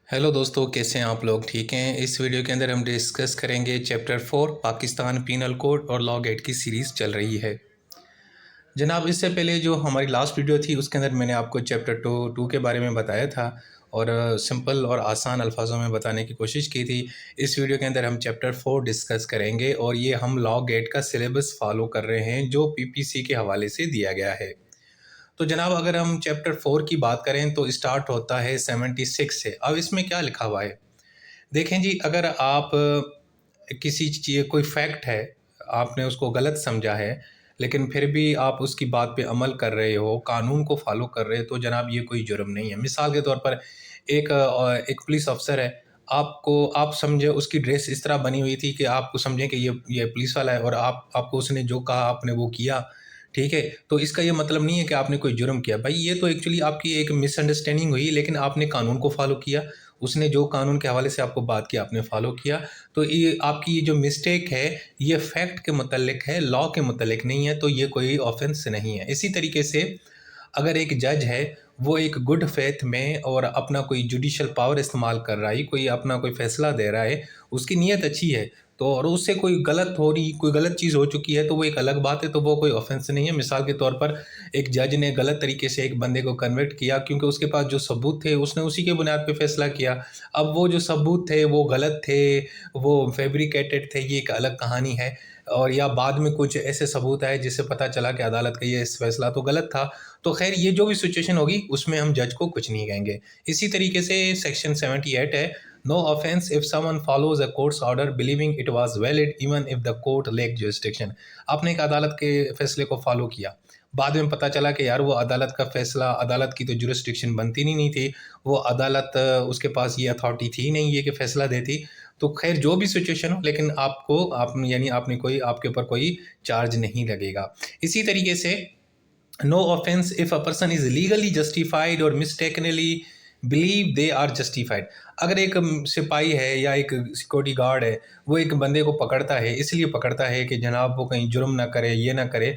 Hello दोस्तों, कैसे हैं आप लोग? ठीक हैं। इस वीडियो के अंदर हम डिस्कस करेंगे चैप्टर 4 पाकिस्तान पीनल कोड और लॉ गेट की सीरीज़ चल रही है। जनाब, इससे पहले जो हमारी लास्ट वीडियो थी उसके अंदर मैंने आपको चैप्टर टू के बारे में बताया था और सिंपल और आसान अल्फाजों में बताने की कोशिश की थी। इस वीडियो के अंदर हम चैप्टर 4 डिस्कस करेंगे और ये हम लॉ गेट का सिलेबस फॉलो कर रहे हैं जो पीपीसी के हवाले से दिया गया है। तो जनाब, अगर हम चैप्टर 4 की बात करें तो स्टार्ट होता है 76 से। अब इसमें क्या लिखा हुआ है देखें जी। अगर आप किसी चीज़ कोई फैक्ट है, आपने उसको गलत समझा है लेकिन फिर भी आप उसकी बात पे अमल कर रहे हो, कानून को फॉलो कर रहे हो, तो जनाब ये कोई जुर्म नहीं है। मिसाल के तौर पर एक पुलिस अफसर है, आप समझे उसकी ड्रेस इस तरह बनी हुई थी कि आप समझें कि ये पुलिस वाला है और आपको उसने जो कहा आपने वो किया, ठीक है। तो इसका ये मतलब नहीं है कि आपने कोई जुर्म किया। भाई ये तो एक्चुअली आपकी एक मिसअंडरस्टैंडिंग हुई, लेकिन आपने कानून को फॉलो किया। उसने जो कानून के हवाले से आपको बात की आपने फॉलो किया। तो ये आपकी ये जो मिस्टेक है ये फैक्ट के मुतल्लिक है, लॉ के मुतल्लिक नहीं है, तो ये कोई ऑफेंस नहीं है। इसी तरीके से अगर एक जज है वो एक गुड फेथ में और अपना कोई जुडिशल पावर इस्तेमाल कर रहा है, कोई अपना कोई फ़ैसला दे रहा है, उसकी नीयत अच्छी है, तो और उससे कोई गलत हो रही कोई गलत चीज़ हो चुकी है तो वो एक अलग बात है, तो वो कोई ऑफेंस नहीं है। मिसाल के तौर पर एक जज ने गलत तरीके से एक बंदे को कन्विक्ट किया क्योंकि उसके पास जो सबूत थे उसने उसी के बुनियाद पे फ़ैसला किया। अब वो जो सबूत थे वो गलत थे, वो फैब्रिकेटेड थे, ये एक अलग कहानी है। और या बाद में कुछ ऐसे सबूत आए जिससे पता चला कि अदालत का ये फ़ैसला तो गलत था। तो खैर ये जो भी सिचुएशन होगी उसमें हम जज को कुछ नहीं कहेंगे। इसी तरीके से सेक्शन 78 है, no offence if someone follows a court's order believing it was valid even if the court lack jurisdiction. आपने एक अदालत के फैसले को फॉलो किया, बाद में पता चला कि यार वो अदालत का फैसला, अदालत की तो जुरिस्डिक्शन बनती नहीं थी, वो अदालत उसके पास ये अथॉरिटी थी नहीं ये कि फैसला देती। तो खैर जो भी सिचुएशन हो, लेकिन आपने कोई आपके ऊपर कोई चार्ज नहीं लगेगा। इसी तरीके से no offence if a person is legally justified और mistakenly believe they are justified. अगर एक सिपाही है या एक सिक्योरिटी गार्ड है, वो एक बंदे को पकड़ता है, इसलिए पकड़ता है कि जनाब वो कहीं जुर्म ना करे, ये ना करे,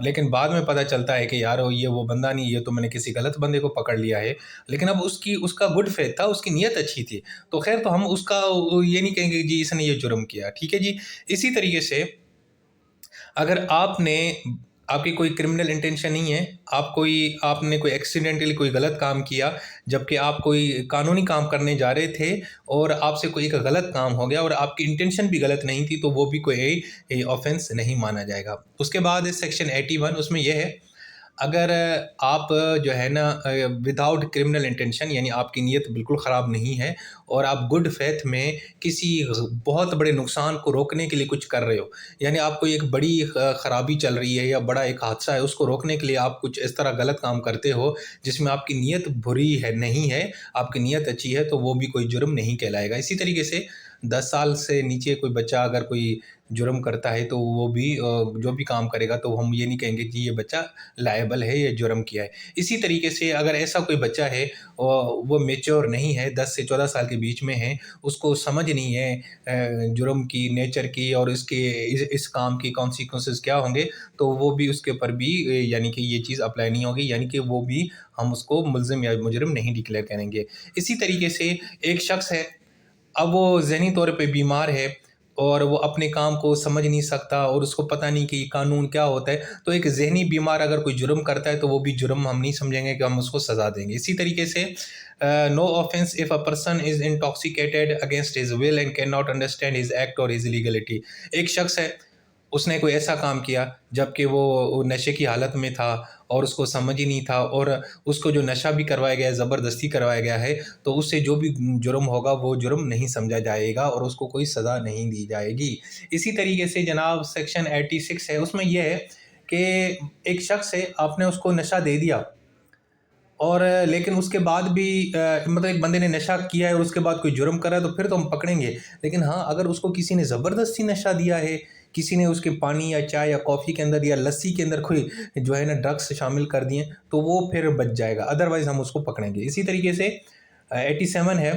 लेकिन बाद में पता चलता है कि यार ये वो बंदा नहीं, ये तो मैंने किसी गलत बंदे को पकड़ लिया है, लेकिन अब उसका गुड फेथ था, उसकी नीयत अच्छी थी, तो खैर तो हम उसका ये नहीं कहेंगे जी इसने ये जुर्म किया, ठीक है जी। इसी तरीके से अगर आपकी कोई क्रिमिनल इंटेंशन नहीं है, आपने कोई एक्सीडेंटली कोई गलत काम किया, जबकि आप कोई कानूनी काम करने जा रहे थे और आपसे कोई एक गलत काम हो गया और आपकी इंटेंशन भी गलत नहीं थी, तो वो भी कोई ऑफेंस नहीं माना जाएगा। उसके बाद सेक्शन 81, उसमें यह है, अगर आप जो है ना विदाउट क्रिमिनल इंटेंशन, यानी आपकी नीयत बिल्कुल ख़राब नहीं है और आप गुड फेथ में किसी बहुत बड़े नुकसान को रोकने के लिए कुछ कर रहे हो, यानी आपको एक बड़ी ख़राबी चल रही है या बड़ा एक हादसा है, उसको रोकने के लिए आप कुछ इस तरह गलत काम करते हो जिसमें आपकी नीयत बुरी है नहीं है, आपकी नीयत अच्छी है, तो वो भी कोई जुर्म नहीं कहलाएगा। इसी तरीके से 10 साल से नीचे कोई बच्चा अगर कोई जुर्म करता है तो वो भी जो भी काम करेगा तो हम ये नहीं कहेंगे कि ये बच्चा लायबल है, ये जुर्म किया है। इसी तरीके से अगर ऐसा कोई बच्चा है और वो मैच्योर नहीं है, 10 से 14 साल के बीच में है, उसको समझ नहीं है जुर्म की नेचर की और इस काम की कॉन्सिक्वेंसेस क्या होंगे, तो वो भी उसके ऊपर भी यानी कि ये चीज़ अप्लाई नहीं होगी, यानी कि वो भी हम उसको मुल्ज़िम या मुजरिम नहीं डिक्लेयर करेंगे। इसी तरीके से एक शख्स है, अब वो ज़हनी तौर पे बीमार है और वो अपने काम को समझ नहीं सकता और उसको पता नहीं कि ये कानून क्या होता है, तो एक ज़हनी बीमार अगर कोई जुर्म करता है तो वो भी जुर्म हम नहीं समझेंगे कि हम उसको सज़ा देंगे। इसी तरीके से no offence if a person is intoxicated against his will and can not understand his act और हिज लीगलिटी। एक शख्स है, उसने कोई ऐसा काम किया जबकि वो नशे की हालत में था और उसको समझ ही नहीं था और उसको जो नशा भी करवाया गया है, ज़बरदस्ती करवाया गया है, तो उससे जो भी जुर्म होगा वो जुर्म नहीं समझा जाएगा और उसको कोई सज़ा नहीं दी जाएगी। इसी तरीके से जनाब सेक्शन 86 है, उसमें यह है कि एक शख्स है, आपने उसको नशा दे दिया और लेकिन उसके बाद भी मतलब एक बंदे ने नशा किया है और उसके बाद कोई जुर्म करा है तो फिर तो हम पकड़ेंगे। लेकिन हाँ, अगर उसको किसी ने ज़बरदस्ती नशा दिया है, किसी ने उसके पानी या चाय या कॉफ़ी के अंदर या लस्सी के अंदर कोई जो है ना ड्रग्स शामिल कर दिए, तो वो फिर बच जाएगा, अदरवाइज़ हम उसको पकड़ेंगे। इसी तरीके से 87 है,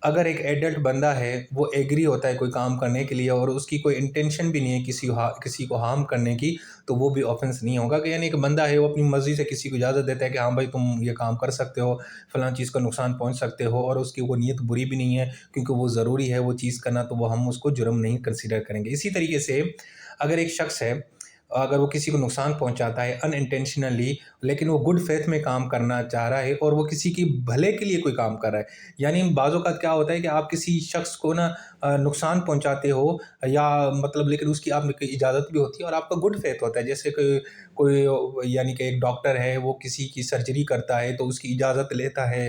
अगर एक एडल्ट बंदा है वो एग्री होता है कोई काम करने के लिए और उसकी कोई इंटेंशन भी नहीं है किसी को हार्म करने की, तो वो भी ऑफेंस नहीं होगा। कि यानी एक बंदा है वो अपनी मर्ज़ी से किसी को इजाज़त देता है कि हाँ भाई तुम ये काम कर सकते हो, फ़लाँ चीज़ का नुकसान पहुँच सकते हो, और उसकी वो नीयत बुरी भी नहीं है क्योंकि वो ज़रूरी है वो चीज़ करना, तो वो हम उसको जुर्म नहीं कंसीडर करेंगे। इसी तरीके से अगर एक शख्स है, अगर वो किसी को नुकसान पहुंचाता है अनइंटेंशनली, लेकिन वो गुड फेथ में काम करना चाह रहा है और वो किसी की भले के लिए कोई काम कर रहा है, यानी बाज़ औक़ात क्या होता है कि आप किसी शख्स को ना नुकसान पहुंचाते हो, या मतलब लेकिन उसकी आप में इजाज़त भी होती है और आपका गुड फेथ होता है। जैसे कोई कोई यानी कि एक डॉक्टर है वो किसी की सर्जरी करता है तो उसकी इजाज़त लेता है,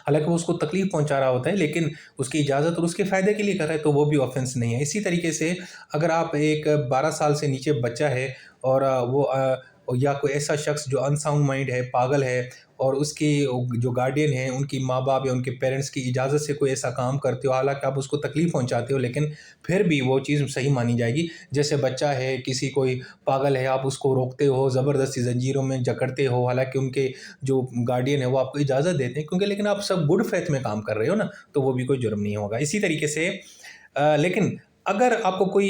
हालाँकि वो उसको तकलीफ़ पहुँचा रहा होता है, लेकिन उसकी इजाज़त और उसके फ़ायदे के लिए कर रहा है, तो वो भी ऑफ़ेंस नहीं है। इसी तरीके से अगर आप एक 12 साल से नीचे बच्चा है और या कोई ऐसा शख्स जो अनसाउंड माइंड है, पागल है, और उसके जो गार्डियन हैं, उनकी माँ-बाप या उनके पेरेंट्स की इजाज़त से कोई ऐसा काम करते हो, हालाँकि आप उसको तकलीफ़ पहुँचाते हो, लेकिन फिर भी वो चीज़ सही मानी जाएगी। जैसे बच्चा है, किसी कोई पागल है, आप उसको रोकते हो, ज़बरदस्ती ज़ंजीरों में जकड़ते हो, हालाँकि उनके जो गार्डियन है वो आपको इजाज़त देते हैं, क्योंकि लेकिन आप सब गुड फेथ में काम कर रहे हो ना, तो वो भी कोई जुर्म नहीं होगा। इसी तरीके से लेकिन अगर आपको कोई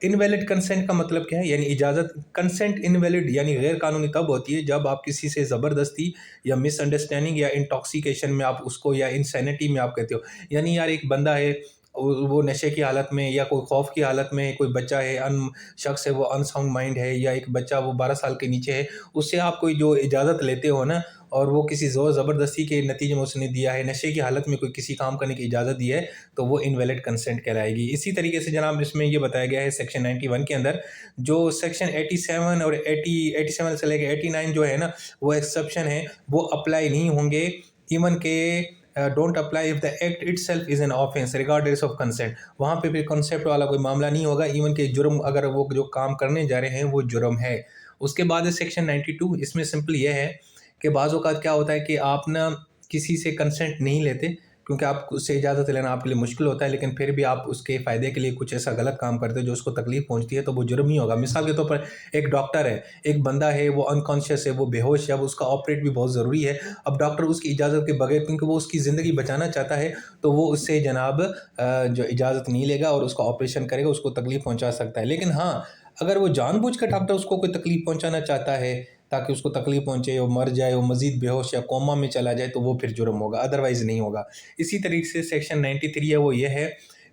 इनवैलिड कंसेंट का मतलब क्या है, यानी इजाज़त, कंसेंट इनवैलिड यानी गैर कानूनी तब होती है जब आप किसी से ज़बरदस्ती या मिसअंडरस्टैंडिंग या इंटॉक्सिकेशन में आप उसको, या इंसैनिटी में आप कहते हो, यानी यार एक बंदा है वो नशे की हालत में या कोई खौफ की हालत में, कोई बच्चा है शख्स है वो अनसाउंड माइंड है, या एक बच्चा वो 12 साल के नीचे है, उससे आप कोई जो इजाज़त लेते हो ना, और वो किसी ज़ोर ज़बरदस्ती के नतीजे में उसने दिया है, नशे की हालत में कोई किसी काम करने की इजाज़त दी है, तो वो इनवैलिड कंसेंट कहलाएगी। इसी तरीके से जनाब इसमें ये बताया गया है सेक्शन 91 के अंदर, जो सेक्शन 87 और 87 से लेकर 89 जो है ना, वो एक्सेप्शन है, वो अप्लाई नहीं होंगे। इवन के don't apply if the act itself is an offence regardless of consent, वहाँ पे फिर कंसेप्ट वाला कोई मामला नहीं होगा। इवन के जुर्म, अगर वो जो काम करने जा रहे हैं वो जुर्म है। उसके बाद है सेक्शन 92, इसमें सिंपल ये है कि बाज़ औक़ात क्या होता है कि आप ना किसी से कंसेंट नहीं लेते, क्योंकि आप उससे इजाज़त लेना आपके लिए मुश्किल होता है, लेकिन फिर भी आप उसके फ़ायदे के लिए कुछ ऐसा गलत काम करते हो जो उसको तकलीफ़ पहुँचती है, तो वो जुर्म ही होगा। मिसाल के तौर पर एक डॉक्टर है, एक बंदा है वो अनकॉन्शियस है, वो बेहोश है, अब उसका ऑपरेट भी बहुत ज़रूरी है। अब डॉक्टर उसकी इजाज़त के बगैर, क्योंकि वो उसकी ज़िंदगी बचाना चाहता है, तो वो उससे जनाब जो इजाज़त नहीं लेगा और उसका ऑपरेशन करेगा, उसको तकलीफ़ पहुँचा सकता है। लेकिन हाँ, अगर वो जानबूझकर डॉक्टर उसको कोई तकलीफ़ पहुँचाना चाहता है ताकि उसको तकलीफ़ पहुँचे, वो मर जाए, वो मज़ीद बेहोश या कोमा में चला जाए, तो वो फिर जुर्म होगा, अदरवाइज़ नहीं होगा। इसी तरीके से सेक्शन 93 है, वो ये है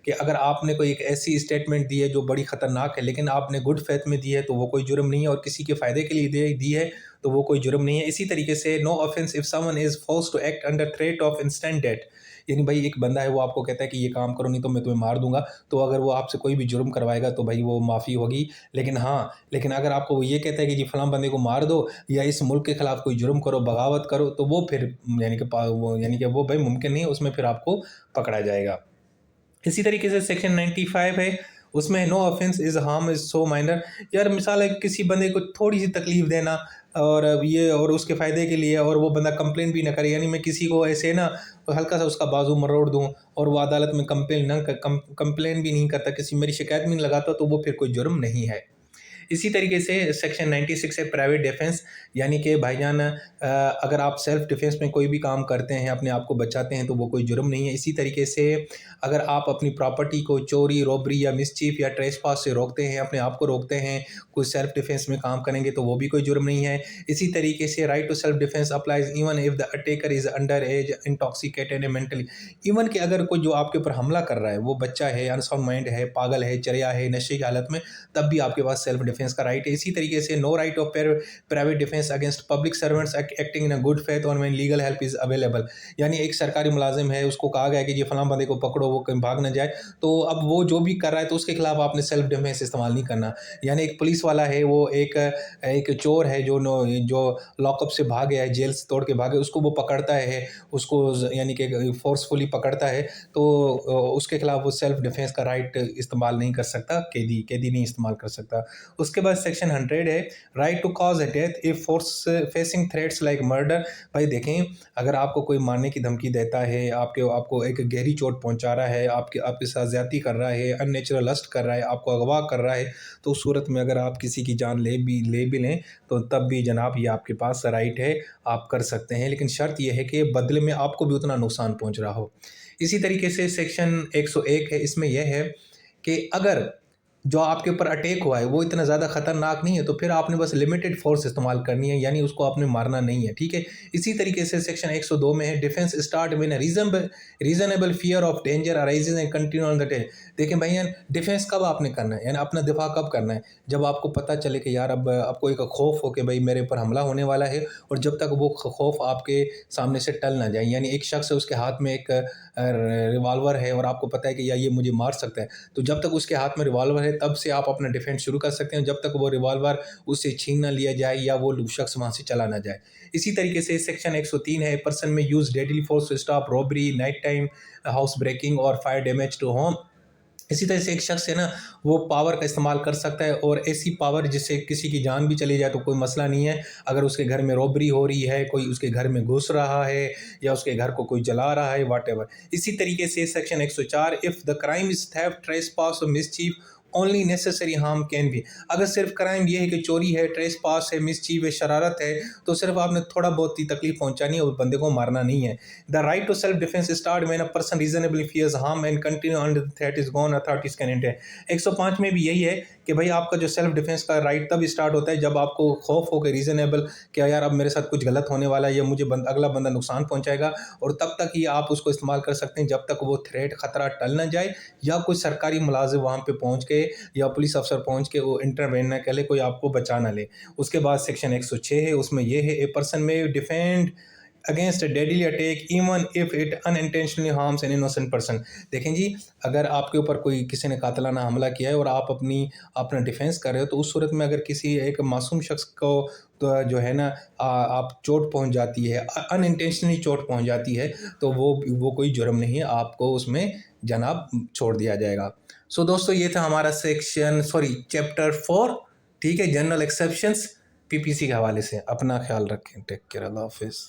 कि अगर आपने कोई एक ऐसी स्टेटमेंट दी है जो बड़ी ख़तरनाक है, लेकिन आपने गुड फेथ में दी है, तो वो कोई जुर्म नहीं है, और किसी के फ़ायदे के लिए दी है, तो वो कोई जुर्म नहीं है। इसी तरीके से no offence if someone is forced to act under threat of instant death, यानी भाई एक बंदा है वो आपको कहता है कि ये काम करो नहीं तो मैं तुम्हें मार दूंगा, तो अगर वो आपसे कोई भी जुर्म करवाएगा तो भाई वो माफ़ी होगी। लेकिन हाँ, लेकिन अगर आपको वो ये कहता है कि जी फलां बंदे को मार दो या इस मुल्क के ख़िलाफ़ कोई जुर्म करो, बगावत करो, तो वो फिर यानी कि वो भाई मुमकिन नहीं है, उसमें फिर आपको पकड़ा जाएगा। इसी तरीके से सेक्शन 95 है, उसमें no offence is harm is so minor. यार मिसाल है किसी बंदे को थोड़ी सी तकलीफ़ देना, और ये और उसके फ़ायदे के लिए, और वो बंदा कंप्लेन भी ना करे, यानी मैं किसी को ऐसे ना हल्का सा उसका बाजू मरोड़ दूँ और वो अदालत में कंप्लेन भी नहीं करता, किसी मेरी शिकायत भी नहीं लगाता, तो वो फिर कोई जुर्म नहीं है। इसी तरीके से सेक्शन 96 है प्राइवेट डिफेंस, यानी कि भाईजान अगर आप सेल्फ डिफेंस में कोई भी काम करते हैं, अपने आप को बचाते हैं, तो वो कोई जुर्म नहीं है। इसी तरीके से अगर आप अपनी प्रॉपर्टी को चोरी, रॉबरी या मिसचीफ या ट्रेसपास से रोकते हैं, अपने आप को रोकते हैं, कोई सेल्फ डिफेंस में काम करेंगे, तो वो भी कोई जुर्म नहीं है। इसी तरीके से right to self defence applies even if the attacker is under age, intoxicated mentally, even कि अगर कोई जो आपके ऊपर हमला कर रहा है वो बच्चा है, अनसाउंड माइंड है, पागल है, चरिया है, नशे की हालत में, तब भी आपके पास सेल्फ डिफेंस का राइट है। इसी तरीके से no right of private defence against public servants acting in a good faith और when legal help is available, यानी एक सरकारी मुलाजिम है, उसको कहा गया कि ये फलां बंदे को पकड़ो, वो कहीं भाग ना जाए, तो अब वो जो भी कर रहा है तो उसके खिलाफ आपने सेल्फ डिफेंस इस्तेमाल नहीं करना। यानी एक पुलिस वाला है, वो एक चोर है जो लॉकअप से भाग गया है, जेल से तोड़ के भागे, उसको वो पकड़ता है, उसको यानी कि फोर्सफुली पकड़ता है, तो उसके खिलाफ वो सेल्फ डिफेंस का राइट इस्तेमाल नहीं कर सकता, कैदी नहीं इस्तेमाल कर सकता। उसके बाद सेक्शन 100 है right to cause a death if force facing threats like murder. भाई देखें, अगर आपको कोई मारने की धमकी देता है, आपको एक गहरी चोट पहुंचा रहा है, आपके साथ ज्यादती कर रहा है, अननेचुरल लस्ट कर रहा है, आपको अगवा कर रहा है, तो उस सूरत में अगर आप किसी की जान ले भी लें तो तब भी जनाब ये आपके पास राइट है, आप कर सकते हैं। लेकिन शर्त यह है कि बदले में आपको भी उतना नुकसान पहुंच रहा हो। इसी तरीके से सेक्शन 101 है, इसमें यह है कि अगर जो आपके ऊपर अटैक हुआ है वो इतना ज़्यादा ख़तरनाक नहीं है तो फिर आपने बस लिमिटेड फोर्स इस्तेमाल करनी है, यानी उसको आपने मारना नहीं है, ठीक है। इसी तरीके से सेक्शन 102 में है defence start when reasonable fear of danger arises and continue on the day. देखें भैया, डिफेंस कब आपने करना है, यानी अपना दिफा कब करना है, जब आपको पता चले कि यार अब आपको एक खौफ हो कि भाई मेरे ऊपर हमला होने वाला है, और जब तक वो खौफ आपके सामने से टल ना जाए, यानी एक शख्स है उसके हाथ में एक रिवाल्वर है और आपको पता है कि या ये मुझे मार सकता है, तो जब तक उसके हाथ में रिवाल्वर है तब से आप अपना डिफेंस शुरू कर सकते हैं, जब तक वो रिवाल्वर उससे छीन ना लिया जाए या वो शख्स वहाँ से चला ना जाए। इसी तरीके से सेक्शन 103 है person may use deadly force to stop robbery, night time house breaking और फायर डैमेज टू होम। इसी तरह से एक शख्स है ना, वो पावर का इस्तेमाल कर सकता है, और ऐसी पावर जिससे किसी की जान भी चली जाए तो कोई मसला नहीं है। अगर उसके घर में रॉबरी हो रही है, कोई उसके घर में घुस रहा है या उसके घर को कोई जला रहा है, वाटेवर। इसी तरीके से section 104 if the crime is theft, trespass और mischief only necessary harm can be. अगर सिर्फ क्राइम ये है कि चोरी है, ट्रेस पास है, मिसचीव है, शरारत है, तो सिर्फ आपने थोड़ा बहुत ही तकलीफ पहुंचानी है और बंदे को मारना नहीं है। The right to self defence start when a person reasonably fears harm and continue under the threat is gone authorities can enter. 105 में भी यही है कि भाई आपका जो सेल्फ डिफेंस का राइट तब स्टार्ट होता है जब आपको खौफ हो कि रीजनेबल, क्या यार अब मेरे साथ कुछ गलत होने वाला है या मुझे अगला बंदा नुकसान पहुंचाएगा, और तब तक ही आप उसको इस्तेमाल कर सकते हैं जब तक वो थ्रेट खतरा टल ना जाए या कोई सरकारी मुलाजिम वहाँ पे पहुँच के या पुलिस अफसर पहुंच के वो इंटरवेन ना करे, कोई आपको बचा ना ले। उसके बाद सेक्शन 106 है, उसमें यह है ए पर्सन में defend against a deadly attack even if it unintentionally harms an innocent person. देखें जी, अगर आपके ऊपर कोई किसी ने कातलाना हमला किया है और आप अपना डिफेंस कर रहे हो, तो उस सूरत में अगर किसी एक मासूम शख्स को तो जो है ना आप चोट पहुंच जाती है, अनइंटेंशनली चोट पहुंच जाती है, तो वो कोई जुर्म नहीं है, आपको उसमें जनाब छोड़ दिया जाएगा। सो दोस्तों, ये था हमारा चैप्टर 4, ठीक है, जनरल एक्सेप्शंस पीपीसी के हवाले से। अपना ख्याल रखें, टेक केयर, अल्लाह हाफिज़।